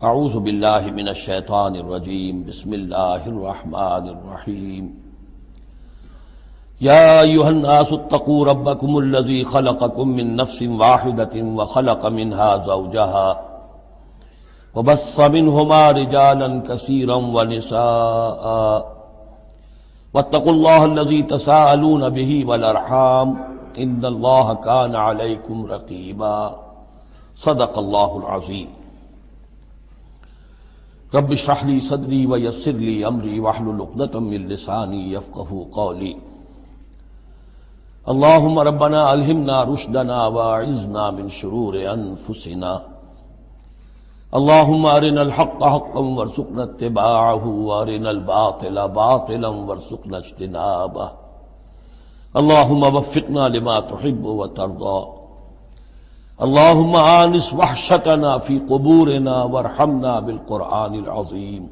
اعوذ باللہ من الشیطان الرجیم بسم اللہ الرحمن الرحیم یا ایھا الناس اتقوا ربکم الذی خلقکم من نفس واحدۃ وخلق منها زوجها وبث منہما رجالا کثیرا ونساء واتقوا اللہ الذی تساءلون به والارحام ان اللہ کان علیکم رقیبا صدق اللہ العظیم۔ رب اشرح لي صدري ويسر لي امري واحلل عقدة من لساني يفقهوا قولي۔ اللهم ربنا الهمنا رشدنا واعذنا من شرور انفسنا، اللهم ارنا الحق حقا وارزقنا اتباعه وارنا الباطل باطلا وارزقنا اجتنابه، اللهم وفقنا لما تحب وترضى، اللهم آنس وحشتنا في قبورنا وارحمنا بالقرآن العظيم،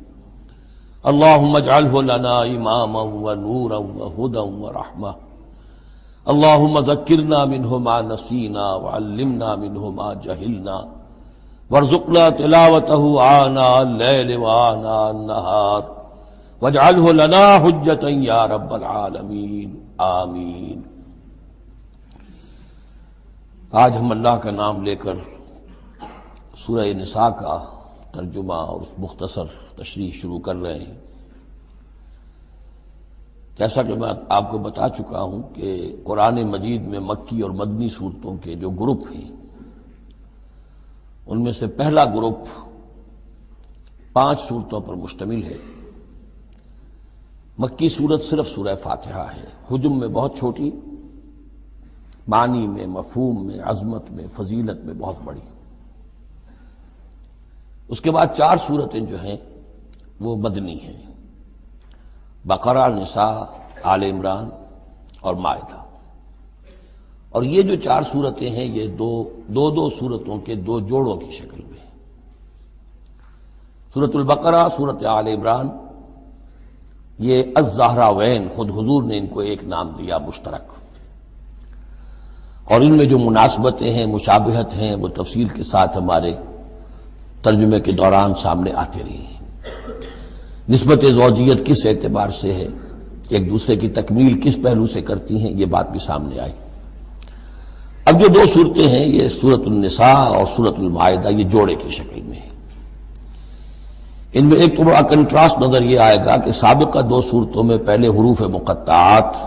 اللهم اجعله لنا إماما ونورا وهدى ورحمة، اللهم ذكرنا منه ما نسينا وعلمنا منه ما جهلنا وارزقنا تلاوته آناء الليل وآناء النهار واجعله لنا حجة يا رب العالمين آمين۔ آج ہم اللہ کا نام لے کر سورہ نساء کا ترجمہ اور مختصر تشریح شروع کر رہے ہیں۔ جیسا کہ میں آپ کو بتا چکا ہوں کہ قرآن مجید میں مکی اور مدنی صورتوں کے جو گروپ ہیں ان میں سے پہلا گروپ 5 صورتوں پر مشتمل ہے۔ مکی صورت صرف سورہ فاتحہ ہے، حجم میں بہت چھوٹی، معنی میں، مفہوم میں، عظمت میں، فضیلت میں بہت بڑی۔ اس کے بعد 4 صورتیں جو ہیں وہ مدنی ہیں، بقرہ، نساء، آل عمران اور مائدہ۔ اور یہ جو 4 صورتیں ہیں یہ دو صورتوں کے 2 جوڑوں کی شکل میں۔ سورۃ البقرہ، سورۃ آل عمران، یہ الزہراوین، خود حضور نے ان کو ایک نام دیا مشترک، اور ان میں جو مناسبتیں ہیں، مشابہت ہیں، وہ تفصیل کے ساتھ ہمارے ترجمے کے دوران سامنے آتے رہی ہیں۔ نسبت زوجیت کس اعتبار سے ہے، ایک دوسرے کی تکمیل کس پہلو سے کرتی ہیں، یہ بات بھی سامنے آئی۔ اب جو 2 صورتیں ہیں یہ سورۃ النساء اور سورۃ المائدہ، یہ جوڑے کی شکل میں ہیں۔ ان میں ایک تو بڑا کنٹراسٹ نظر یہ آئے گا کہ سابقہ 2 صورتوں میں پہلے حروف مقطعات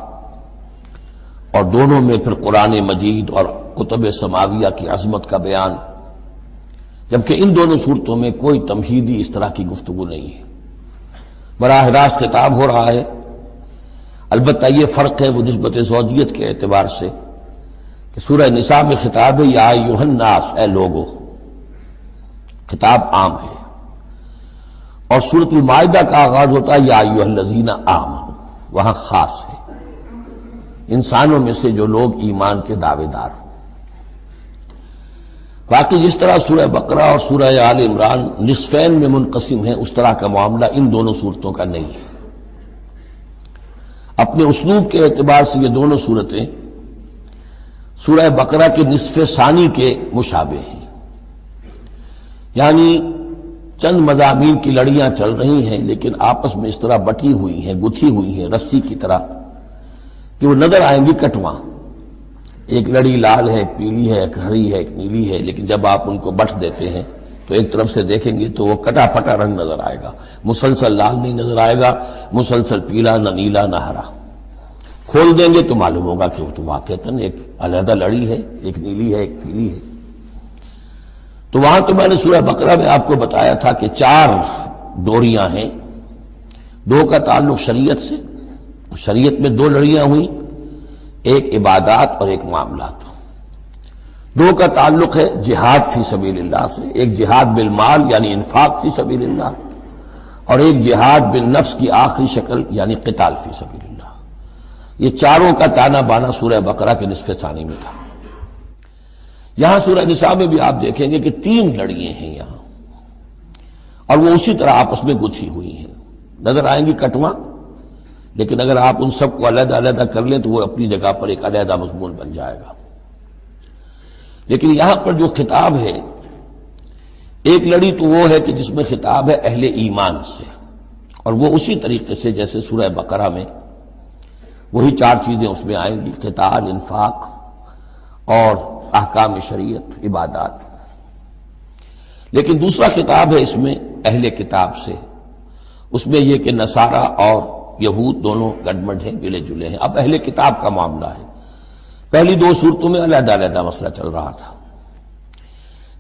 اور دونوں میں پھر قرآن مجید اور کتب سماویہ کی عظمت کا بیان، جبکہ ان دونوں صورتوں میں کوئی تمہیدی اس طرح کی گفتگو نہیں ہے، براہ راست خطاب ہو رہا ہے۔ البتہ یہ فرق ہے وہ نسبت زوجیت کے اعتبار سے کہ سورہ نساء میں خطاب ہے یا ایھا الناس، اے لوگو، خطاب عام ہے، اور سورۃ المائدہ کا آغاز ہوتا ہے یا ایھا الذین آمنوا، وہاں خاص ہے، انسانوں میں سے جو لوگ ایمان کے دعوے دار ہوں۔ باقی جس طرح سورہ بقرہ اور سورہ آل عمران نصفین میں منقسم ہیں، اس طرح کا معاملہ ان دونوں صورتوں کا نہیں ہے۔ اپنے اسلوب کے اعتبار سے یہ دونوں صورتیں سورہ بقرہ کے نصف ثانی کے مشابہ ہیں، یعنی چند مضامین کی لڑیاں چل رہی ہیں لیکن آپس میں اس طرح بٹی ہوئی ہیں، گتھی ہوئی ہیں رسی کی طرح کہ وہ نظر آئیں گی کٹواں، ایک لڑی لال ہے، ایک پیلی ہے، ایک ہری ہے، ایک نیلی ہے، لیکن جب آپ ان کو بٹ دیتے ہیں تو ایک طرف سے دیکھیں گے تو وہ کٹا پھٹا رنگ نظر آئے گا، مسلسل لال نہیں نظر آئے گا، مسلسل پیلا، نہ نیلا نہ ہرا۔ کھول دیں گے تو معلوم ہوگا کہ وہ تو واقعتاً ایک علیحدہ لڑی ہے، ایک نیلی ہے، ایک پیلی ہے۔ تو وہاں تو میں نے سورہ بقرہ میں آپ کو بتایا تھا کہ 4 ڈوریاں ہیں، 2 کا تعلق شریعت سے، شریعت میں 2 لڑیاں ہوئیں، ایک عبادات اور ایک معاملات۔ 2 کا تعلق ہے جہاد فی سبیل اللہ سے، ایک جہاد بالمال یعنی انفاق فی سبیل اللہ، اور ایک جہاد بالنفس کی آخری شکل یعنی قتال فی سبیل اللہ۔ یہ 4 کا تانا بانا سورہ بقرہ کے نصف ثانی میں تھا۔ یہاں سورہ نساء میں بھی آپ دیکھیں گے کہ 3 لڑیاں ہیں یہاں، اور وہ اسی طرح آپس میں گتھی ہوئی ہیں، نظر آئیں گی کٹواں، لیکن اگر آپ ان سب کو علیحدہ علیحدہ کر لیں تو وہ اپنی جگہ پر ایک علیحدہ مضمون بن جائے گا۔ لیکن یہاں پر جو خطاب ہے ایک لڑی تو وہ ہے کہ جس میں خطاب ہے اہل ایمان سے، اور وہ اسی طریقے سے جیسے سورہ بقرہ میں وہی 4 چیزیں اس میں آئیں گی، قتال، انفاق اور احکام شریعت، عبادات۔ لیکن دوسرا خطاب ہے اس میں اہل کتاب سے، اس میں یہ کہ نصارہ اور یہود دونوں گڈمڈ ہیں، ملے جلے ہیں۔ اب اہل کتاب کا معاملہ ہے، پہلی 2 صورتوں میں علیحدہ علیحدہ مسئلہ چل رہا تھا۔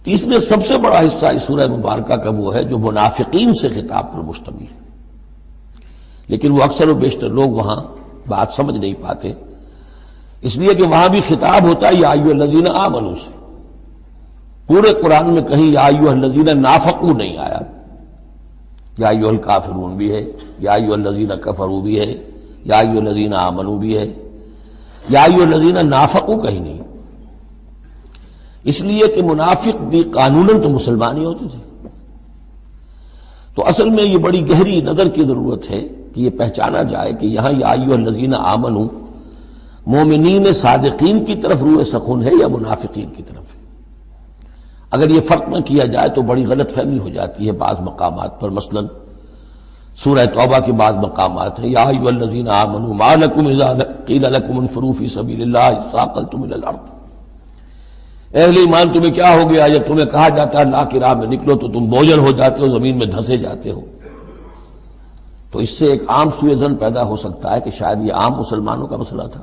تیسرے سب سے بڑا حصہ اس سورہ مبارکہ کا وہ ہے جو منافقین سے خطاب پر مشتمل ہے، لیکن وہ اکثر و بیشتر لوگ وہاں بات سمجھ نہیں پاتے، اس لیے کہ وہاں بھی خطاب ہوتا ہے یا ایھا الذین آمنوا سے۔ پورے قرآن میں کہیں یا ایھا الذین نافقوا نہیں آیا، یا ایھا الکافرون بھی ہے، یا ایھا الذین کفروا بھی ہے، یا ایھا الذین آمنوا بھی ہے، یا ایھا الذین نافقوا کہیں نہیں، اس لیے کہ منافق بھی قانوناً تو مسلمان ہی ہوتے تھے۔ تو اصل میں یہ بڑی گہری نظر کی ضرورت ہے کہ یہ پہچانا جائے کہ یہاں یا ایھا الذین آمنوا مومنین صادقین کی طرف روح سخن ہے یا منافقین کی طرف ہے۔ اگر یہ فرق نہ کیا جائے تو بڑی غلط فہمی ہو جاتی ہے بعض مقامات پر، مثلا سورہ توبہ کے بعض مقامات ہیں یا ایھا الذین آمنوا ما لکم اذا قیل لکم انفروا فی سبیل اللہ اثاقلتم الی الارض، اہل ایمان تمہیں کیا ہو گیا جب تمہیں کہا جاتا ہے اللہ کی راہ میں نکلو تو تم بوجھل ہو جاتے ہو، زمین میں دھنسے جاتے ہو۔ تو اس سے ایک عام سوء ظن پیدا ہو سکتا ہے کہ شاید یہ عام مسلمانوں کا مسئلہ تھا،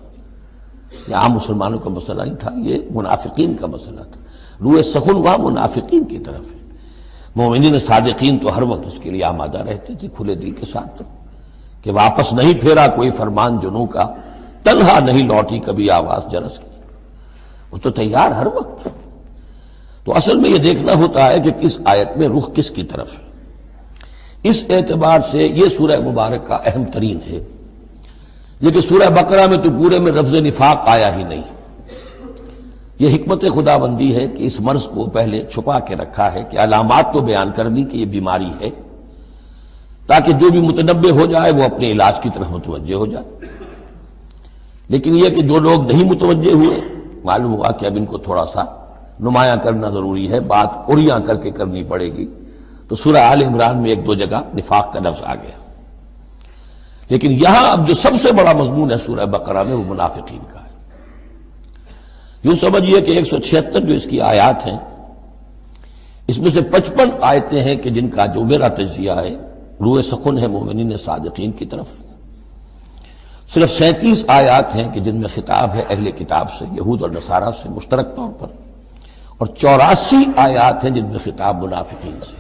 یہ عام مسلمانوں کا مسئلہ نہیں تھا، یہ منافقین کا مسئلہ تھا۔ روح سخن وہاں منافقین کی طرف ہے، مومنین صادقین تو ہر وقت اس کے لیے آمادہ رہتے تھے کھلے دل کے ساتھ کہ واپس نہیں پھیرا کوئی فرمان جنوں کا، تنہا نہیں لوٹی کبھی آواز جرس کی، وہ تو تیار ہر وقت۔ تو اصل میں یہ دیکھنا ہوتا ہے کہ کس آیت میں رخ کس کی طرف ہے۔ اس اعتبار سے یہ سورہ مبارک کا اہم ترین ہے، لیکن سورہ بقرہ میں تو پورے میں لفظ نفاق آیا ہی نہیں۔ یہ حکمت خداوندی ہے کہ اس مرض کو پہلے چھپا کے رکھا ہے، کہ علامات تو بیان کر دی کہ یہ بیماری ہے، تاکہ جو بھی متنبہ ہو جائے وہ اپنے علاج کی طرف متوجہ ہو جائے۔ لیکن یہ کہ جو لوگ نہیں متوجہ ہوئے، معلوم ہوا کہ اب ان کو تھوڑا سا نمایاں کرنا ضروری ہے، بات قریاں کر کے کرنی پڑے گی۔ تو سورہ آل عمران میں 1-2 جگہ نفاق کا لفظ آ گیا، لیکن یہاں اب جو سب سے بڑا مضمون ہے سورہ بقرہ میں وہ منافقین کا ہے۔ یوں سمجھیے کہ 176 جو اس کی آیات ہیں، اس میں سے 55 آیتیں ہیں کہ جن کا جو میرا تجزیہ ہے روح سخن ہے مومنین صادقین کی طرف، صرف 37 آیات ہیں کہ جن میں خطاب ہے اہل کتاب سے، یہود اور نصارہ سے مشترک طور پر، اور 84 آیات ہیں جن میں خطاب منافقین سے۔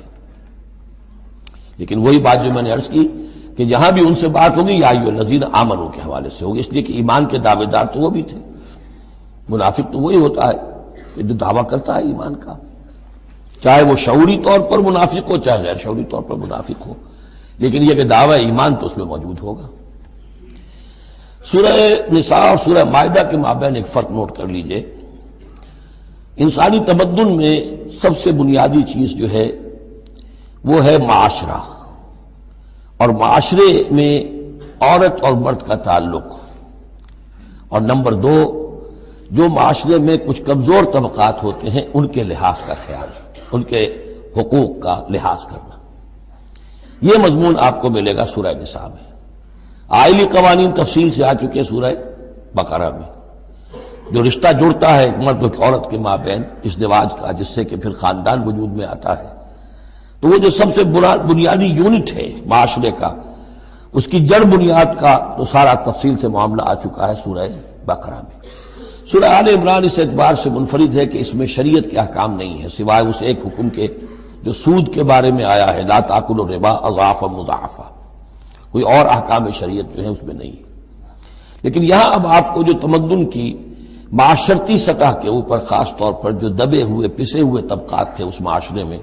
لیکن وہی بات جو میں نے عرض کی کہ جہاں بھی ان سے بات ہوگی یا ایھا الذین آمنوا کے حوالے سے ہوگی، اس لیے کہ ایمان کے دعوے دار تو وہ بھی تھے۔ منافق تو وہی ہوتا ہے کہ جو دعویٰ کرتا ہے ایمان کا، چاہے وہ شعوری طور پر منافق ہو چاہے غیر شعوری طور پر منافق ہو، لیکن یہ کہ دعویٰ ایمان تو اس میں موجود ہوگا۔ سورہ نساء اور سورہ مائدہ کے مابین ایک فرق نوٹ کر لیجئے۔ انسانی تمدن میں سب سے بنیادی چیز جو ہے وہ ہے معاشرہ، اور معاشرے میں عورت اور مرد کا تعلق، اور نمبر 2 جو معاشرے میں کچھ کمزور طبقات ہوتے ہیں ان کے لحاظ کا خیال، ان کے حقوق کا لحاظ کرنا۔ یہ مضمون آپ کو ملے گا سورہ نساء میں۔ آئلی قوانین تفصیل سے آ چکے سورہ بقرہ میں، جو رشتہ جڑتا ہے ایک مرد اور ایک عورت کے مابین ازدواج کا، جس سے کہ پھر خاندان وجود میں آتا ہے، تو وہ جو سب سے بنیادی یونٹ ہے معاشرے کا، اس کی جڑ بنیاد کا تو سارا تفصیل سے معاملہ آ چکا ہے سورہ بقرہ میں۔ سورہ آل عمران اس اعتبار سے منفرد ہے کہ اس میں شریعت کے احکام نہیں ہیں سوائے اس ایک حکم کے جو سود کے بارے میں آیا ہے، لا تاکلوا الربا اضعافا مضاعفا، کوئی اور احکام شریعت جو ہے اس میں نہیں۔ لیکن یہاں اب آپ کو جو تمدن کی معاشرتی سطح کے اوپر خاص طور پر جو دبے ہوئے پسے ہوئے طبقات تھے اس معاشرے میں،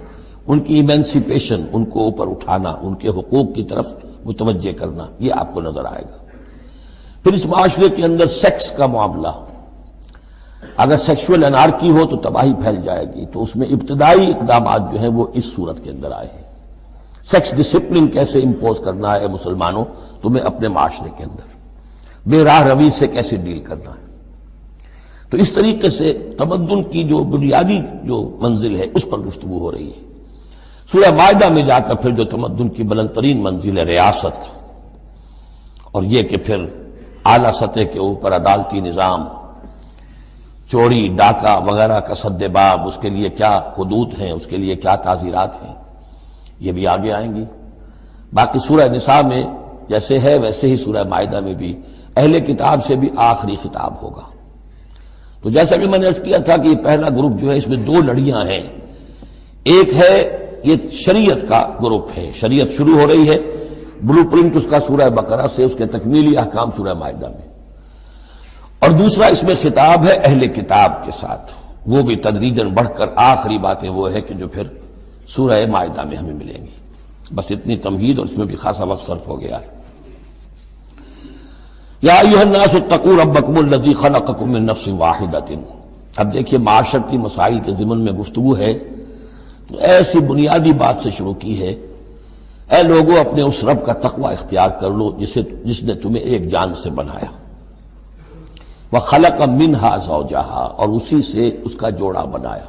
ان کی ایمینسیپیشن، ان کو اوپر اٹھانا، ان کے حقوق کی طرف متوجہ کرنا، یہ آپ کو نظر آئے گا۔ پھر اس معاشرے کے اندر سیکس کا معاملہ، اگر سیکشول انارکی ہو تو تباہی پھیل جائے گی، تو اس میں ابتدائی اقدامات جو ہیں وہ اس صورت کے اندر آئے ہیں۔ سیکس ڈسپلن کیسے امپوز کرنا ہے مسلمانوں تمہیں اپنے معاشرے کے اندر، بے راہ روی سے کیسے ڈیل کرنا ہے۔ تو اس طریقے سے تمدن کی جو بنیادی جو منزل ہے اس پر گفتگو ہو رہی ہے۔ سورہ مائدہ میں جا کر پھر جو تمدن کی بلند ترین منزل ہے ریاست، اور یہ کہ پھر اعلیٰ سطح کے اوپر عدالتی نظام، چوری ڈاکہ وغیرہ کا سد باب، اس کے لیے کیا حدود ہیں، اس کے لیے کیا تعزیرات ہیں، یہ بھی آگے آئیں گی۔ باقی سورہ نساء میں جیسے ہے ویسے ہی سورہ مائدہ میں بھی اہل کتاب سے بھی آخری خطاب ہوگا۔ تو جیسا کہ میں نے عرض کیا تھا کہ یہ پہلا گروپ جو ہے اس میں دو لڑیاں ہیں، ایک ہے یہ شریعت کا گروپ ہے، شریعت شروع ہو رہی ہے، بلو پرنٹ اس کا سورہ بقرہ سے، اس کے تکمیلی احکام سورہ مائدہ میں، اور دوسرا اس میں خطاب ہے اہل کتاب کے ساتھ، وہ بھی تدریجاً بڑھ کر آخری باتیں وہ ہے کہ جو پھر سورہ مائدہ میں ہمیں ملیں گی۔ بس اتنی تمہید، اور اس میں بھی خاصا وقت صرف ہو گیا ہے۔ یا ایھا الناس اتقوا ربکم الذی خلقکم من نفس واحدۃ۔ اب دیکھیے معاشرتی مسائل کے ضمن میں گفتگو ہے تو ایسی بنیادی بات سے شروع کی ہے، اے لوگوں اپنے اس رب کا تقوی اختیار کر لو جس نے تمہیں ایک جان سے بنایا، وخلق منہا زوجہا، اور اسی سے اس کا جوڑا بنایا۔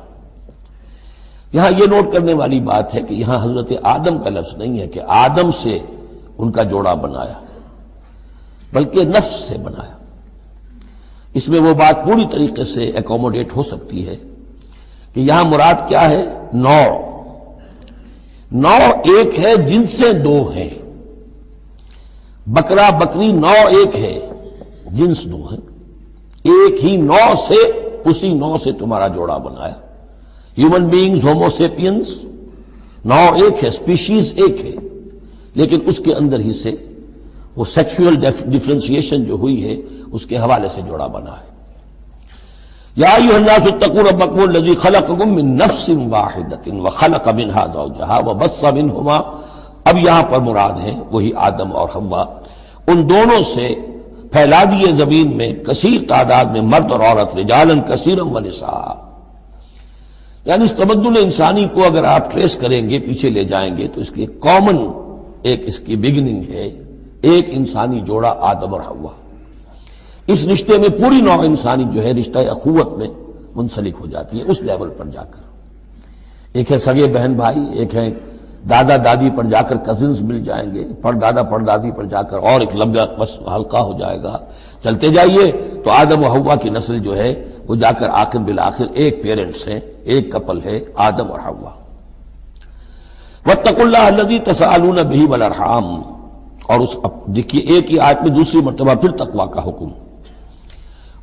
یہاں یہ نوٹ کرنے والی بات ہے کہ یہاں حضرت آدم کا لفظ نہیں ہے کہ آدم سے ان کا جوڑا بنایا، بلکہ نفس سے بنایا۔ اس میں وہ بات پوری طریقے سے ایکوموڈیٹ ہو سکتی ہے کہ یہاں مراد کیا ہے؟ نوع ایک ہے، جن سے دو ہیں، بکرا بکری نوع ایک ہے، جنس دو ہیں، ایک ہی نوع سے، اسی نوع سے تمہارا جوڑا بنایا۔ ہیومن بینگز ہومو سیپینز نوع ایک ہے، اسپیشیز ایک ہے، لیکن اس کے اندر ہی سے وہ سیکشول ڈفرینسیشن جو ہوئی ہے اس کے حوالے سے جوڑا بنا ہے۔ یا ایھا الناس اتقوا ربکم الذی خلقکم من نفس واحدۃ وخلق منھا زوجہا وبث منہما، اب یہاں پر مراد ہیں وہی آدم اور حوا، ان دونوں سے پھیلا دیے زمین میں کثیر تعداد میں مرد اور عورت، رجالا کثیرا ونساء۔ یعنی اس تمدن انسانی کو اگر آپ ٹریس کریں گے، پیچھے لے جائیں گے، تو اس کی کامن ایک اس کی بگننگ ہے، ایک انسانی جوڑا آدم اور حوا۔ اس رشتے میں پوری نوع انسانی جو ہے رشتہ اخوت میں منسلک ہو جاتی ہے، اس لیول پر جا کر۔ ایک ہے سگے بہن بھائی، ایک ہے دادا دادی پر جا کر کزنز مل جائیں گے، پردادا پردادی پر جا کر اور ایک لمبا حلقہ ہو جائے گا، چلتے جائیے تو آدم و حوا کی نسل جو ہے وہ جا کر آخر بالآخر ایک پیرنٹس ہیں، ایک کپل ہے، آدم اور حوا۔ واتقوا اللہ الذی تساءلون بہ والارحام، اور اس دیکھیے ایک ہی آیت میں دوسری مرتبہ پھر تقوی کا حکم،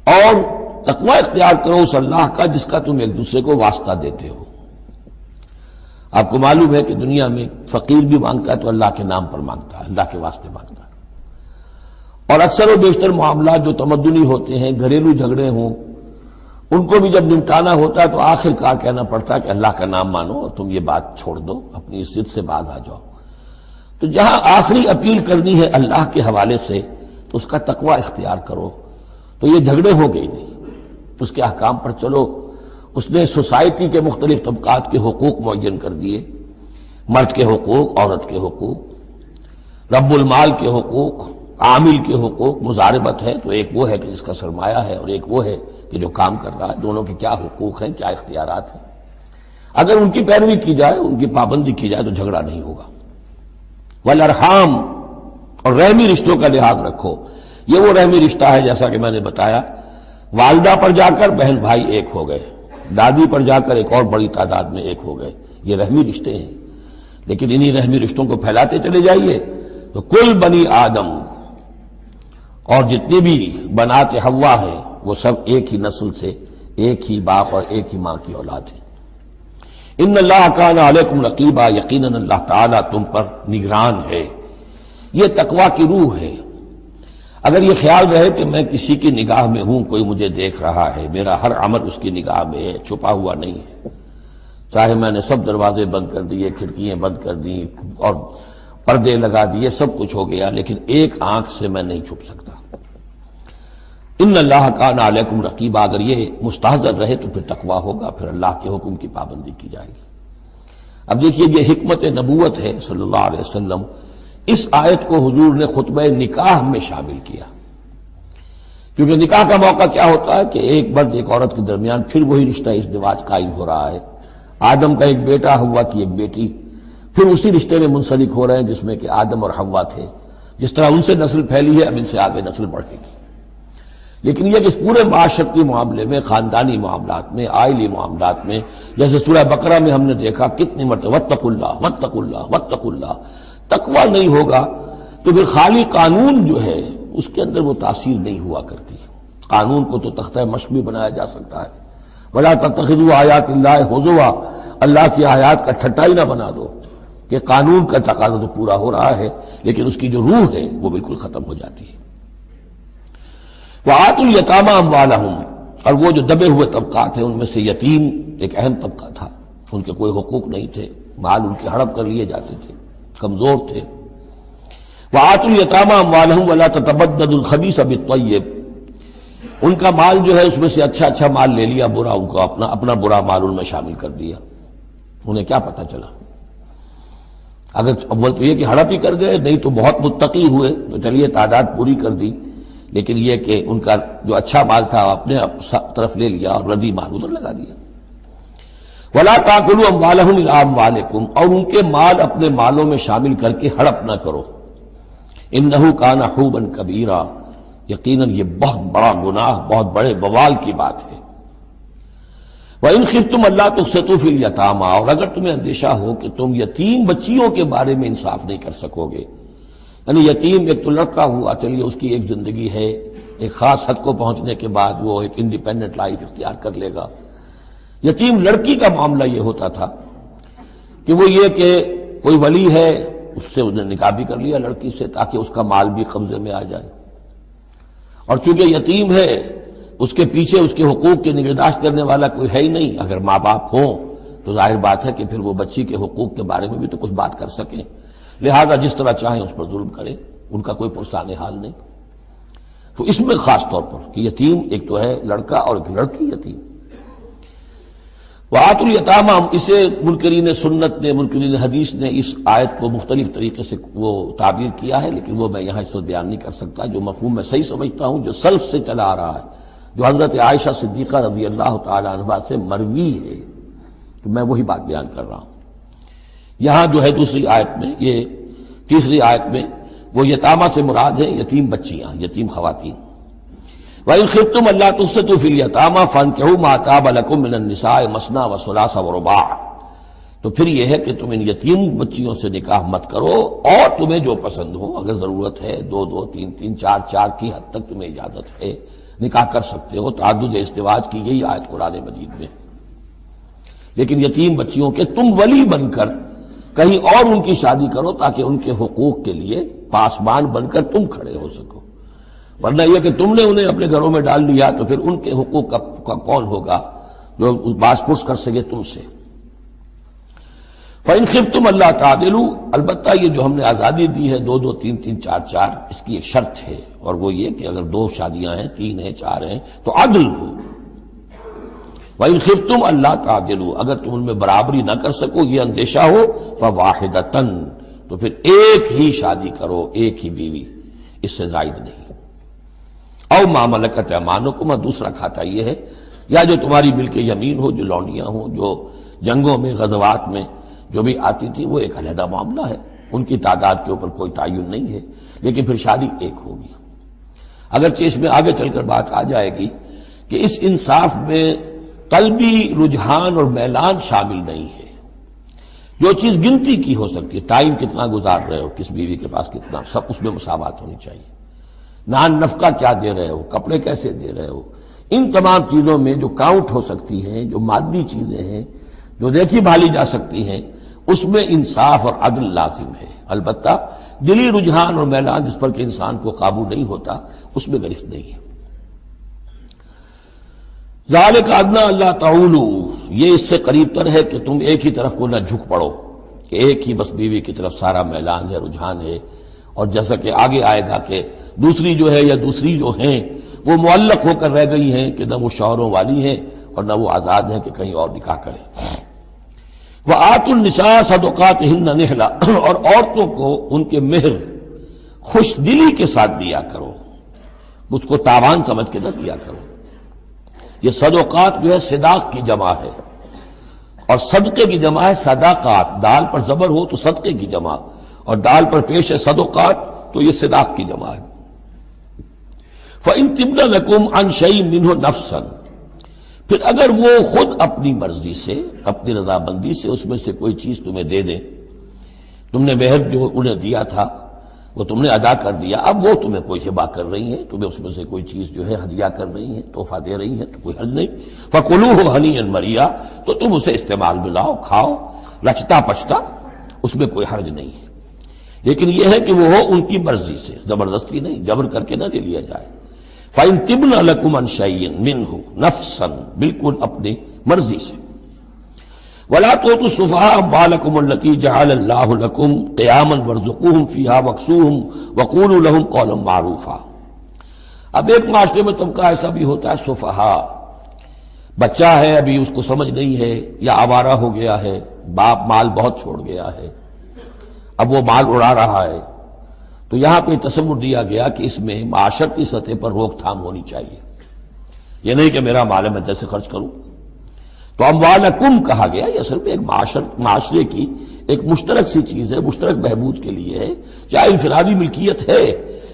اور تقوی اختیار کرو اس اللہ کا جس کا تم ایک دوسرے کو واسطہ دیتے ہو۔ آپ کو معلوم ہے کہ دنیا میں فقیر بھی مانگتا ہے تو اللہ کے نام پر مانگتا ہے، اللہ کے واسطے مانگتا ہے، اور اکثر و بیشتر معاملات جو تمدنی ہوتے ہیں، گھریلو جھگڑے ہوں، ان کو بھی جب نمٹانا ہوتا ہے تو آخر کار کہنا پڑتا ہے کہ اللہ کا نام مانو اور تم یہ بات چھوڑ دو، اپنی عزت سے باز آ جاؤ۔ تو جہاں آخری اپیل کرنی ہے اللہ کے حوالے سے تو اس کا تقوی اختیار کرو، تو یہ جھگڑے ہو گئی نہیں، اس کے احکام پر چلو۔ اس نے سوسائٹی کے مختلف طبقات کے حقوق معین کر دیے، مرد کے حقوق، عورت کے حقوق، رب المال کے حقوق، عامل کے حقوق، مضاربت ہے تو ایک وہ ہے کہ جس کا سرمایہ ہے، اور ایک وہ ہے کہ جو کام کر رہا ہے، دونوں کے کیا حقوق ہیں، کیا اختیارات ہیں۔ اگر ان کی پیروی کی جائے، ان کی پابندی کی جائے تو جھگڑا نہیں ہوگا۔ والارحام، اور رحمی رشتوں کا لحاظ رکھو۔ یہ وہ رحمی رشتہ ہے جیسا کہ میں نے بتایا، والدہ پر جا کر بہن بھائی ایک ہو گئے، دادی پر جا کر ایک اور بڑی تعداد میں ایک ہو گئے، یہ رحمی رشتے ہیں۔ لیکن انہی رحمی رشتوں کو پھیلاتے چلے جائیے تو کل بنی آدم، اور جتنی بھی بنات حوا ہیں وہ سب ایک ہی نسل سے، ایک ہی باپ اور ایک ہی ماں کی اولاد ہیں۔ ان اللہ کان علیکم رقیبا، یقیناً اللہ تعالیٰ تم پر نگران ہے۔ یہ تقوی کی روح ہے۔ اگر یہ خیال رہے کہ میں کسی کی نگاہ میں ہوں، کوئی مجھے دیکھ رہا ہے، میرا ہر عمل اس کی نگاہ میں ہے، چھپا ہوا نہیں ہے، چاہے میں نے سب دروازے بند کر دیے، کھڑکیاں بند کر دی اور پردے لگا دیے، سب کچھ ہو گیا، لیکن ایک آنکھ سے میں نہیں چھپ سکتا۔ ان اللہ کان علیکم رقیبا، اگر یہ مستحضر رہے تو پھر تقوی ہوگا، پھر اللہ کے حکم کی پابندی کی جائے گی۔ اب دیکھیے یہ حکمت نبوت ہے صلی اللہ علیہ وسلم، اس آیت کو حضور نے خطبہ نکاح میں شامل کیا، کیونکہ نکاح کا موقع کیا ہوتا ہے کہ ایک مرد ایک عورت کے درمیان پھر وہی رشتہ ازدواج قائم ہو رہا ہے، آدم کا ایک بیٹا، حوا کی ایک بیٹی، پھر اسی رشتے میں منسلک ہو رہے ہیں جس میں کہ آدم اور حوا تھے. جس طرح ان سے نسل پھیلی ہے اب ان سے آگے نسل بڑھے گی. لیکن یہ کہ اس پورے معاشرتی معاملے میں، خاندانی معاملات میں، آئلی معاملات میں، جیسے سورہ بقرہ میں ہم نے دیکھا کتنی مرتبہ واتقوا اللہ واتقوا اللہ واتقوا اللہ، تقویٰ نہیں ہوگا تو پھر خالی قانون جو ہے اس کے اندر وہ تاثیر نہیں ہوا کرتی. قانون کو تو تختہ مشق بھی بنایا جا سکتا ہے. وَلَا تَتَّخِذُوا آیَاتِ اللَّهِ هُزُوًا، اللہ کی آیات کا ٹھٹا ہی نہ بنا دو کہ قانون کا تقاضا تو پورا ہو رہا ہے لیکن اس کی جو روح ہے وہ بالکل ختم ہو جاتی ہے. وَآتُوا الْيَتَامَىٰ أَمْوَالَهُمْ، اور وہ جو دبے ہوئے طبقات ہیں ان میں سے یتیم ایک اہم طبقہ تھا. ان کے کوئی حقوق نہیں تھے، مال ان کے ہڑپ کر لیے جاتے تھے، کمزور تھے. وَآتُوا الْيَتَامَىٰ أَمْوَالَهُمْ وَلَا تَتَبَدَّلُوا الْخَبِيثَ بِالطَّيِّبِ، ان کا مال جو ہے اس میں سے اچھا اچھا مال لے لیا، برا ان کو اپنا برا مال ان میں شامل کر دیا. انہیں کیا پتہ چلا؟ اگر اول تو یہ کہ ہڑپ ہی کر گئے، نہیں تو بہت متقی ہوئے تو چلیے تعداد پوری کر دی، لیکن یہ کہ ان کا جو اچھا مال تھا اپنے طرف لے لیا اور ردی مال ادھر لگا دیا. وَلَا تَأْكُلُوا أَمْوَالَهُمْ إِلَىٰ أَمْوَالِكُمْ، اور ان کے مال اپنے مالوں میں شامل کر کے ہڑپ نہ کرو. إِنَّهُ كَانَ حُوبًا كَبِيرًا، یقیناً یہ بہت بڑا گناہ، بہت بڑے بوال کی بات ہے. وَإِنْ خِفْتُمْ أَلَّا تُقْسِطُوا فِي الْيَتَامَىٰ، اور اگر تمہیں اندیشہ ہو کہ تم یتیم بچیوں کے بارے میں انصاف نہیں کر سکو گے، یعنی یتیم ایک تو لڑکا ہوا، چلیے اس کی ایک زندگی ہے، ایک خاص حد کو پہنچنے کے بعد وہ ایک انڈیپینڈنٹ لائف اختیار کر لے گا. یتیم لڑکی کا معاملہ یہ ہوتا تھا کہ وہ یہ کہ کوئی ولی ہے، اس سے انہیں نکاح بھی کر لیا لڑکی سے تاکہ اس کا مال بھی قبضے میں آ جائے. اور چونکہ یتیم ہے اس کے پیچھے اس کے حقوق کی نگہداشت کرنے والا کوئی ہے ہی نہیں. اگر ماں باپ ہوں تو ظاہر بات ہے کہ پھر وہ بچی کے حقوق کے بارے میں بھی تو کچھ بات کر سکیں، لہذا جس طرح چاہیں اس پر ظلم کریں، ان کا کوئی پرسان حال نہیں. تو اس میں خاص طور پر کہ یتیم ایک تو ہے لڑکا اور ایک لڑکی یتیم. وَآتُوا الْيَتَامَىٰ، اسے منکرین سنت نے، منکرین حدیث نے اس آیت کو مختلف طریقے سے وہ تعبیر کیا ہے، لیکن وہ میں یہاں اس وقت بیان نہیں کر سکتا. جو مفہوم میں صحیح سمجھتا ہوں، جو سلف سے چلا آ رہا ہے، جو حضرت عائشہ صدیقہ رضی اللہ تعالی عنہا سے مروی ہے، تو میں وہی بات بیان کر رہا ہوں. یہاں جو ہے دوسری آیت میں، یہ تیسری آیت میں، وہ یتامہ سے مراد ہے یتیم بچیاں، یتیم خواتین. وَإِنْ خِفْتُمْ أَلَّا تُقْسِطُوا فِي الْيَتَامَىٰ فَانكِحُوا مَا طَابَ لَكُم مِّنَ النِّسَاءِ مَثْنَىٰ وَثُلَاثَ وَرُبَاعَ، تو پھر یہ ہے کہ تم ان یتیم بچیوں سے نکاح مت کرو، اور تمہیں جو پسند ہو، اگر ضرورت ہے دو دو تین تین چار چار کی حد تک تمہیں اجازت ہے، نکاح کر سکتے ہو. تعدد ازدواج کی یہی آیت قرآن مجید میں. لیکن یتیم بچیوں کے تم ولی بن کر کہیں اور ان کی شادی کرو تاکہ ان کے حقوق کے لیے پاسبان بن کر تم کھڑے ہو سکو. ورنہ یہ کہ تم نے انہیں اپنے گھروں میں ڈال لیا تو پھر ان کے حقوق کا کون ہوگا جو باز پرس کر سکے تم سے. فَإِنْ خِفْتُمْ أَلَّا تَعْدِلُوا، البتہ یہ جو ہم نے آزادی دی ہے دو دو تین تین چار چار، اس کی ایک شرط ہے، اور وہ یہ کہ اگر دو شادیاں ہیں، تین ہیں، چار ہیں، تو عدل ہو. وَإِنْ خِفْتُمْ أَلَّا تَعْدِلُوا، اگر تم ان میں برابری نہ کر سکو، یہ اندیشہ ہو، فَوَاحِدَةً، تو پھر ایک ہی شادی کرو، ایک ہی بیوی، اس سے زائد نہیں. او ما ملکت ایمانکم، دوسرا کھاتا یہ ہے، یا جو تمہاری ملک یمین ہو، جو لونڈیاں ہوں، جو جنگوں میں غزوات میں جو بھی آتی تھی، وہ ایک علیحدہ معاملہ ہے، ان کی تعداد کے اوپر کوئی تعین نہیں ہے، لیکن پھر شادی ایک ہوگی. اگرچہ اس میں آگے چل کر بات آ جائے گی کہ اس انصاف میں قلبی رجحان اور میلان شامل نہیں ہے. جو چیز گنتی کی ہو سکتی ہے، ٹائم کتنا گزار رہے ہو، کس بیوی کے پاس کتنا، سب اس میں مساوات ہونی چاہیے. نان نفقہ کیا دے رہے ہو، کپڑے کیسے دے رہے ہو، ان تمام چیزوں میں جو کاؤنٹ ہو سکتی ہیں، جو مادی چیزیں ہیں، جو دیکھی بھالی جا سکتی ہیں، اس میں انصاف اور عدل لازم ہے. البتہ دلی رجحان اور میلان جس پر کہ انسان کو قابو نہیں ہوتا، اس میں گرفت نہیں ہے. ذالک ادنیٰ اللہ تعولوا، یہ اس سے قریب تر ہے کہ تم ایک ہی طرف کو نہ جھک پڑو، کہ ایک ہی بس بیوی کی طرف سارا میلان ہے، رجحان ہے. اور جیسا کہ آگے آئے گا کہ دوسری جو ہے یا دوسری جو ہیں وہ معلق ہو کر رہ گئی ہیں کہ نہ وہ شوہروں والی ہیں اور نہ وہ آزاد ہیں کہ کہیں اور نکاح کریں. وَآتُوا النِّسَاءَ صَدُقَاتِهِنَّ نِحْلًا، اور عورتوں کو ان کے مہر خوش دلی کے ساتھ دیا کرو، اس کو تاوان سمجھ کے نہ دیا کرو. یہ صدقات جو ہے صداق کی جمع ہے، اور صدقے کی جمع ہے صدقات، دال پر زبر ہو تو صدقے کی جمع، اور دال پر پیش ہے صدقات تو یہ صداق کی جمع ہے۔ فَإِن تِبْنَ لَكُمْ عَنْ شَيْءٍ مِّنْهُ نَفْسًا، پھر اگر وہ خود اپنی مرضی سے، اپنی رضامندی سے اس میں سے کوئی چیز تمہیں دے دیں، تم نے مہر جو انہیں دیا تھا وہ تم نے ادا کر دیا، اب وہ تمہیں کوئی ہبہ کر رہی ہیں، تمہیں اس میں سے کوئی چیز جو ہے ہدیہ کر رہی ہیں، تحفہ دے رہی ہیں، تو کوئی حرج نہیں۔ فَكُلُوهُ هَنِيًّا مَرِيًّا، تو تم اسے استعمال میں لاؤ، کھاؤ رچتا پچتا، اس میں کوئی حرج نہیں ہے، لیکن یہ ہے کہ وہ ہو ان کی مرضی سے، زبردستی نہیں، جبر کر کے نہ لے لیا جائے۔ فَإِن تِبْنَ لَكُمْ عَنْ شَيْءٍ مِّنْهُ نَفْسًا، بالکل اپنی مرضی سے۔ وَلَا تُؤْتُوا السُّفَهَاءَ أَمْوَالَكُمُ الَّتِي جَعَلَ اللَّهُ لَكُمْ قِيَامًا وَارْزُقُوهُمْ فِيهَا وَاكْسُوهُمْ وَقُولُوا لَهُمْ قَوْلًا مَّعْرُوفًا۔ اب ایک معاشرے میں طبقہ ایسا بھی ہوتا ہے سفہاء، بچہ ہے ابھی اس کو سمجھ نہیں ہے یا آوارہ ہو گیا ہے، باپ مال بہت چھوڑ گیا ہے، اب وہ مال اڑا رہا ہے، تو یہاں پہ تصور دیا گیا کہ اس میں معاشرتی سطح پر روک تھام ہونی چاہیے، یہ نہیں کہ میرا مال ہے میں جیسے خرچ کروں۔ تو اموالکم کہا گیا، یہ اصل میں ایک معاشرے کی ایک مشترک سی چیز ہے، مشترک بہبود کے لیے ہے، چاہے انفرادی ملکیت ہے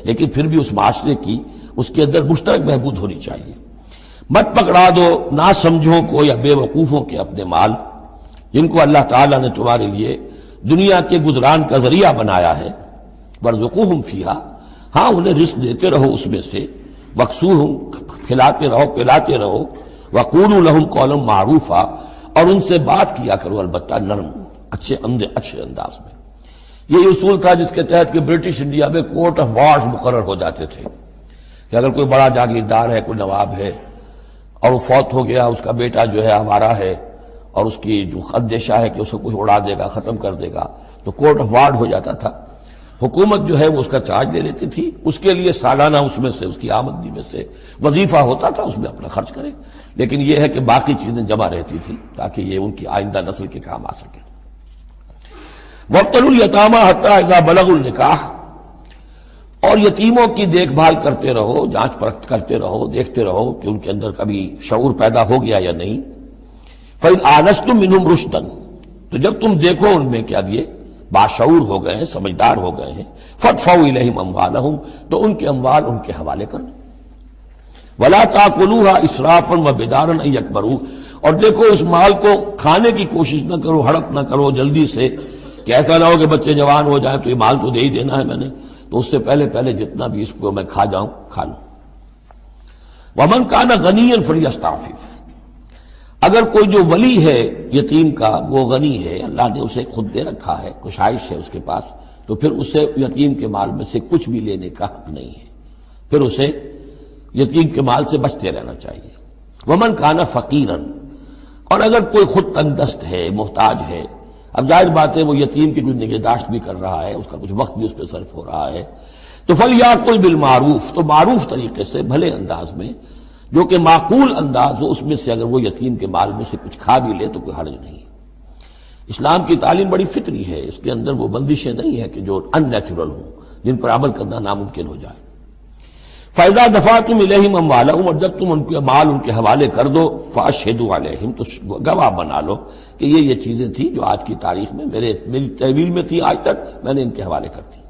لیکن پھر بھی اس معاشرے کی اس کے اندر مشترک بہبود ہونی چاہیے۔ مت پکڑا دو نا سمجھوں کو یا بے وقوفوں کے اپنے مال، جن کو اللہ تعالیٰ نے تمہارے لیے دنیا کے گزران کا ذریعہ بنایا ہے۔ وَارْزُقُوهُمْ فِيهَا، ہاں انہیں رزق دیتے رہو اس میں سے، وَاكْسُوهُمْ کھلاتے رہو پلاتے رہو، وَقُولُوا لَهُمْ قَوْلًا مَّعْرُوفًا، اور ان سے بات کیا کرو البتہ نرم، اچھے انداز میں۔ یہ اصول تھا جس کے تحت کہ برٹش انڈیا میں کورٹ آف وارز مقرر ہو جاتے تھے کہ اگر کوئی بڑا جاگیردار ہے، کوئی نواب ہے اور وہ فوت ہو گیا، اس کا بیٹا جو ہے آوارہ ہے اور اس کی جو اندیشہ ہے کہ اسے کچھ اڑا دے گا، ختم کر دے گا، تو کورٹ آف وارز ہو جاتا تھا، حکومت جو ہے وہ اس کا چارج لے لیتی تھی، اس کے لیے سالانہ اس میں سے اس کی آمدنی میں سے وظیفہ ہوتا تھا، اس میں اپنا خرچ کرے، لیکن یہ ہے کہ باقی چیزیں جمع رہتی تھی تاکہ یہ ان کی آئندہ نسل کے کام آ سکے۔ وَابْتَلُوا الْيَتَامَىٰ حَتَّىٰ إِذَا بَلَغُوا النِّكَاحَ، اور یتیموں کی دیکھ بھال کرتے رہو، جانچ پرکھ کرتے رہو، دیکھتے رہو کہ ان کے اندر کبھی شعور پیدا ہو گیا یا نہیں۔ فَإِنْ آنَسْتُم مِّنْهُمْ رُشْدًا، تو جب تم دیکھو ان میں کہ اب یہ باشعور ہو گئے ہیں، سمجھدار ہو گئے ہیں، فَادْفَعُوا إِلَيْهِمْ أَمْوَالَهُمْ، تو ان کے اموال ان کے حوالے کر دو۔ وَلَا تَأْكُلُوهَا إِسْرَافًا وَبِدَارًا أَن يَكْبَرُوا، اور دیکھو اس مال کو کھانے کی کوشش نہ کرو، ہڑپ نہ کرو جلدی سے، کہ ایسا نہ ہو کہ بچے جوان ہو جائیں تو یہ مال تو دے ہی دینا ہے میں نے، تو اس سے پہلے جتنا بھی اس کو میں کھا جاؤں کھا لوں۔ وَمَنْ كَانَ غَنِيًّا فَلْيَسْتَعْفِفْ، اگر کوئی جو ولی ہے یتیم کا وہ غنی ہے، اللہ نے اسے خود دے رکھا ہے، کشائش ہے اس کے پاس، تو پھر اسے یتیم کے مال میں سے کچھ بھی لینے کا حق نہیں ہے، پھر اسے یتیم کے مال سے بچتے رہنا چاہیے۔ وَمَنْ كَانَ فَقِيرًا، اور اگر کوئی خود تنگ دست ہے، محتاج ہے، اب ظاہر بات ہے وہ یتیم کی کچھ نگہداشت بھی کر رہا ہے، اس کا کچھ وقت بھی اس پہ صرف ہو رہا ہے، تو فَلْيَأْكُلْ بِالْمَعْرُوفِ، تو معروف طریقے سے بھلے انداز میں، جو کہ معقول انداز ہو، اس میں سے اگر وہ یتیم کے مال میں سے کچھ کھا بھی لے تو کوئی حرج نہیں ہے۔ اسلام کی تعلیم بڑی فطری ہے، اس کے اندر وہ بندشیں نہیں ہیں کہ جو ان نیچرل ہوں، جن پر عمل کرنا ناممکن ہو جائے۔ فَإِذَا دَفَعْتُمْ إِلَيْهِمْ أَمْوَالَهُمْ، اور جب تم ان کے مال ان کے حوالے کر دو، فَأَشْهِدُوا عَلَيْهِمْ، تو گواہ بنا لو کہ یہ چیزیں تھیں جو آج کی تاریخ میں میری تحویل میں تھی، آج تک میں نے ان کے حوالے کر دی۔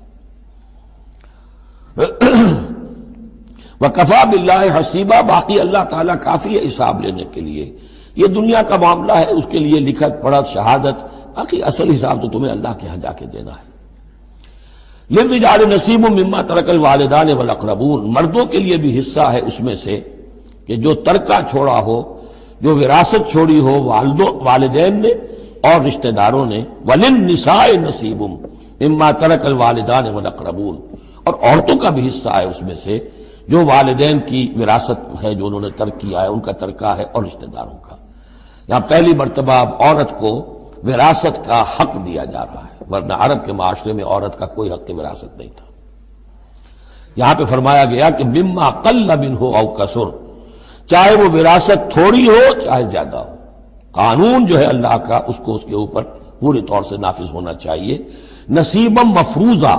وَكَفَىٰ بِاللَّهِ حَسِيبًا، باقی اللہ تعالیٰ کافی ہے حساب لینے کے لیے، یہ دنیا کا معاملہ ہے، اس کے لیے لکھت پڑھت شہادت، باقی اصل حساب تو تمہیں اللہ کے ہاں جا کے دینا ہے۔ لِلرِّجَالِ نَصِيبٌ مِّمَّا تَرَكَ الْوَالِدَانِ وَالْأَقْرَبُونَ، مردوں کے لیے بھی حصہ ہے اس میں سے کہ جو ترکہ چھوڑا ہو، جو وراثت چھوڑی ہو والدین نے اور رشتہ داروں نے۔ وَلِلنِّسَاءِ نَصِيبٌ مِّمَّا تَرَكَ الْوَالِدَانِ وَالْأَقْرَبُونَ، اور عورتوں کا بھی حصہ ہے اس میں سے جو والدین کی وراثت ہے، جو انہوں نے ترک کیا ہے، ان کا ترکہ ہے، اور رشتہ داروں کا۔ یہاں پہلی مرتبہ اب عورت کو وراثت کا حق دیا جا رہا ہے، ورنہ عرب کے معاشرے میں عورت کا کوئی حق وراثت نہیں تھا۔ یہاں پہ فرمایا گیا کہ مما قل منہ او کثر، چاہے وہ وراثت تھوڑی ہو چاہے زیادہ ہو، قانون جو ہے اللہ کا اس کو اس کے اوپر پورے طور سے نافذ ہونا چاہیے۔ نصیبا مفروضہ،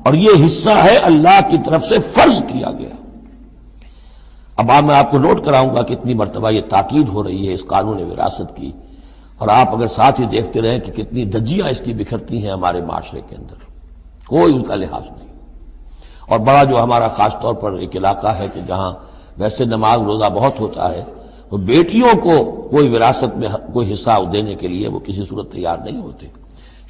اور یہ حصہ ہے اللہ کی طرف سے فرض کیا گیا۔ اب میں آپ کو نوٹ کراؤں گا کتنی مرتبہ یہ تاکید ہو رہی ہے اس قانون وراثت کی، اور آپ اگر ساتھ ہی دیکھتے رہیں کہ کتنی دھجیاں اس کی بکھرتی ہیں ہمارے معاشرے کے اندر، کوئی اس کا لحاظ نہیں۔ اور بڑا جو ہمارا خاص طور پر ایک علاقہ ہے کہ جہاں ویسے نماز روزہ بہت ہوتا ہے، تو بیٹیوں کو کوئی وراثت میں کوئی حصہ دینے کے لیے وہ کسی صورت تیار نہیں ہوتے۔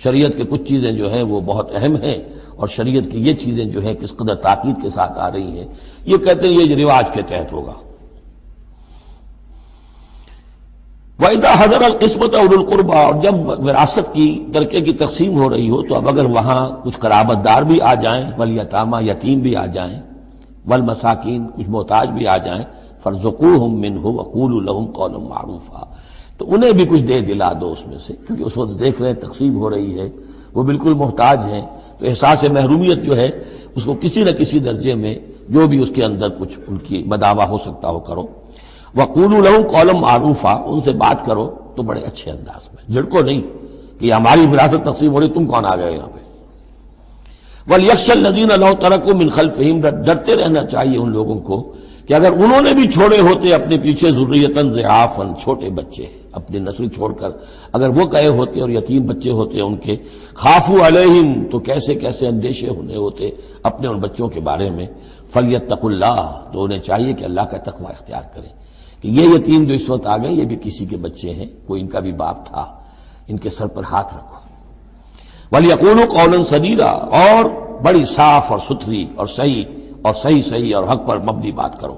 شریعت کے کچھ چیزیں جو ہیں وہ بہت اہم ہیں، اور شریعت کی یہ چیزیں جو ہیں کس قدر تاکید کے ساتھ آ رہی ہیں، یہ کہتے ہیں یہ رواج کے تحت ہوگا۔ وَإِذَا حَضَرَ الْقِسْمَةَ أُولُو الْقُرْبَىٰ، اور جب وراثت کی ترکے کی تقسیم ہو رہی ہو تو اب اگر وہاں کچھ قرابت دار بھی آ جائیں، والیتامى یتیم بھی آ جائیں، والمساکین کچھ محتاج بھی آ جائیں، فارزقوہم منہ وقولوا لہم قولا معروفا، تو انہیں بھی کچھ دے دلا دو اس میں سے، کیونکہ اس وقت دیکھ رہے ہیں تقسیم ہو رہی ہے، وہ بالکل محتاج ہیں، تو احساس محرومیت جو ہے اس کو کسی نہ کسی درجے میں جو بھی اس کے اندر کچھ ان کی بداوا ہو سکتا ہو کرو۔ وَقُولُوا لَهُمْ قَوْلًا مَعْرُوفًا، ان سے بات کرو تو بڑے اچھے انداز میں، جھڑکو نہیں کہ ہماری وراثت تقسیم ہو رہی تم کون آ گئے یہاں پہ۔ وَلْيَخْشَ الَّذِينَ لَوْ تَرَكُوا مِنْ خَلْفِهِمْ، ڈرتے رہنا چاہیے ان لوگوں کو کہ اگر انہوں نے بھی چھوڑے ہوتے اپنے پیچھے ذُرِّيَّةً ضِعَافًا، چھوٹے بچے، اپنی نسل چھوڑ کر اگر وہ گئے ہوتے اور یتیم بچے ہوتے ان کے، خافوا علیہم، تو کیسے کیسے اندیشے ہونے ہوتے اپنے ان بچوں کے بارے میں، فلیتقوا اللہ، تو انہیں چاہیے کہ اللہ کا تقوی اختیار کریں کہ یہ یتیم جو اس وقت آ گئے یہ بھی کسی کے بچے ہیں، کوئی ان کا بھی باپ تھا، ان کے سر پر ہاتھ رکھو۔ وَلْيَقُولُوا قَوْلًا سَدِيدًا، اور بڑی صاف اور ستھری اور صحیح اور حق پر مبنی بات کرو۔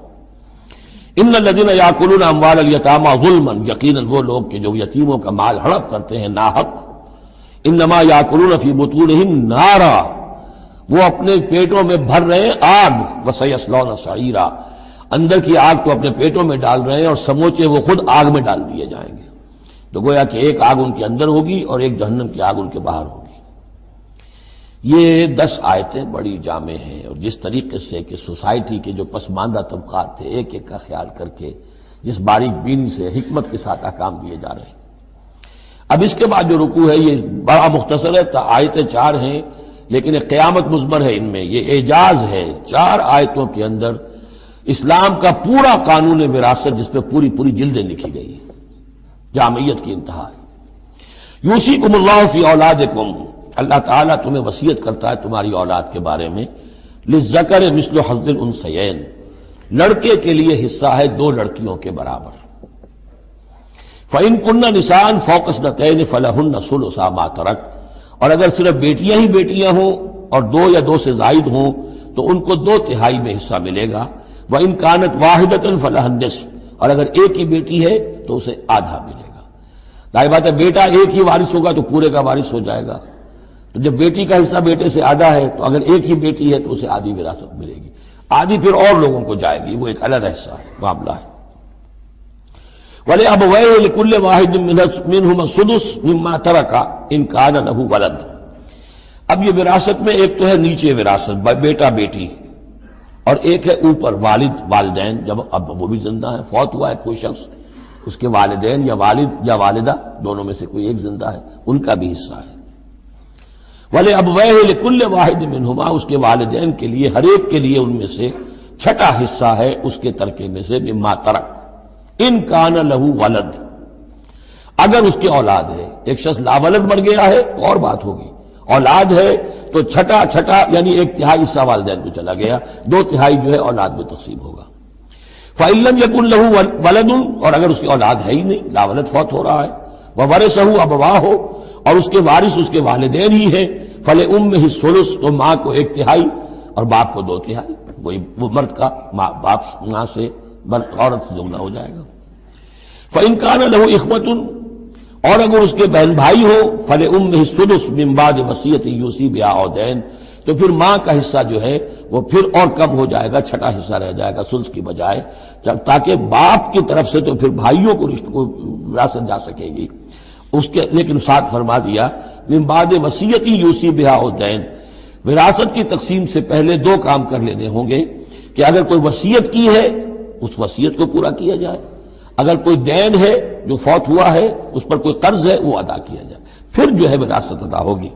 ان الذين ياكلون اموال اليتامى ظلما، یقیناً وہ لوگ کہ جو یتیموں کا مال ہڑپ کرتے ہیں ناحق، انما ياكلون في بطونهم نارا، وہ اپنے پیٹوں میں بھر رہے ہیں آگ، وسيصلون سعيرا، اندر کی آگ تو اپنے پیٹوں میں ڈال رہے ہیں اور سموچے وہ خود آگ میں ڈال دیے جائیں گے۔ تو گویا کہ ایک آگ ان کے اندر ہوگی اور ایک جہنم کی آگ ان کے باہر ہوگی۔ یہ 10 آیتیں بڑی جامع ہیں، اور جس طریقے سے کہ سوسائٹی کے جو پسماندہ طبقات تھے ایک ایک کا خیال کر کے جس باریک بینی سے حکمت کے ساتھ احکام دیے جا رہے ہیں۔ اب اس کے بعد جو رکوع ہے یہ بڑا مختصر ہے، آیتیں 4 ہیں لیکن ایک قیامت مضمر ہے ان میں، یہ اعجاز ہے۔ 4 آیتوں کے اندر اسلام کا پورا قانون وراثت جس پہ پوری جلدیں لکھی گئی ہیں، جامعیت کی انتہا ہے۔ یوصیکم اللہ فی اولادکم، اللہ تعالیٰ تمہیں وصیت کرتا ہے تمہاری اولاد کے بارے میں، للذکر مثل حظ الانثیین، لڑکے کے لیے حصہ ہے 2 لڑکیوں کے برابر۔ فإن کن نساء فوق اثنتین فلہن ثلث ما ترک، اور اگر صرف بیٹیاں ہی بیٹیاں ہوں اور 2 یا 2 سے زائد ہوں تو ان کو 2/3 میں حصہ ملے گا۔ وإن كانت واحدة فلها النصف، اور اگر ایک ہی بیٹی ہے تو اسے آدھا ملے گا۔ ظاہر بات ہے بیٹا ایک ہی وارث ہوگا تو پورے کا وارث ہو جائے گا، تو جب بیٹی کا حصہ بیٹے سے آدھا ہے تو اگر ایک ہی بیٹی ہے تو اسے آدھی وراثت ملے گی، آدھی پھر اور لوگوں کو جائے گی، وہ ایک الگ حصہ ہے، معاملہ ہے۔ وَلِأَبَوَيْهِ لِكُلِّ وَاحِدٍ مِّنْهُمَا السُّدُسُ مِمَّا تَرَكَ إِن كَانَ لَهُ وَلَدٌ۔ اب یہ وراثت میں ایک تو ہے نیچے وراثت بیٹا بیٹی، اور ایک ہے اوپر والد والدین، جب اب وہ بھی زندہ ہے، فوت ہوا ہے کوئی شخص، اس کے والدین یا والد یا والدہ دونوں میں سے کوئی ایک زندہ ہے، ان کا بھی حصہ ہے۔ وَلِأَبْوَيْهِ لِكُلِّ وَاحِدٍ مِّنْهُمَا، اس کے والدین کے لیے ہر ایک کے لیے ان میں سے چھٹا حصہ ہے اس کے ترکے میں سے، مما ترک ان کان لہو ولد، اگر اس کی اولاد ہے۔ ایک شخص لاولد مر گیا ہے تو اور بات ہوگی، اولاد ہے تو چھٹا یعنی 1/3 حصہ والدین کو چلا گیا، 2/3 جو ہے اولاد میں تقسیم ہوگا۔ فَإِن لَّمْ يَكُن لَّهُ وَلَدٌ، اور اگر اس کی اولاد ہے ہی نہیں، لاولد فوت ہو رہا ہے، وَوَرِثَهُ أَبَوَاهُ، اور اس کے وارث اس کے والدین ہی ہیں، فَلِأُمِّهِ الثُّلُثُ، تو ماں کو 1/3 اور باپ کو 2/3، وہ مرد کا باپ ماں سے عورت سے دگنا ہو جائے گا۔ فَإِن كَانَ لَهُ إِخْوَةٌ، اور اگر اس کے بہن بھائی ہو، فَلِأُمِّهِ السُّدُسُ مِن بَعْدِ وَصِيَّةٍ يُوصِي بِهَا أَوْ دَيْنٍ، تو پھر ماں کا حصہ جو ہے وہ پھر اور کم ہو جائے گا، چھٹا حصہ رہ جائے گا سدس کی بجائے، تاکہ باپ کی طرف سے تو پھر بھائیوں کو رشتہ کو وراثت جا سکے گی اس کے، لیکن ساتھ فرما دیا من بعد وصیۃ یوصی بہا او دین، وراثت کی تقسیم سے پہلے 2 کام کر لینے ہوں گے کہ اگر کوئی وصیت کی ہے اس وصیت کو پورا کیا جائے، اگر کوئی دین ہے جو فوت ہوا ہے اس پر کوئی قرض ہے وہ ادا کیا جائے، پھر جو ہے وراثت ادا ہوگی۔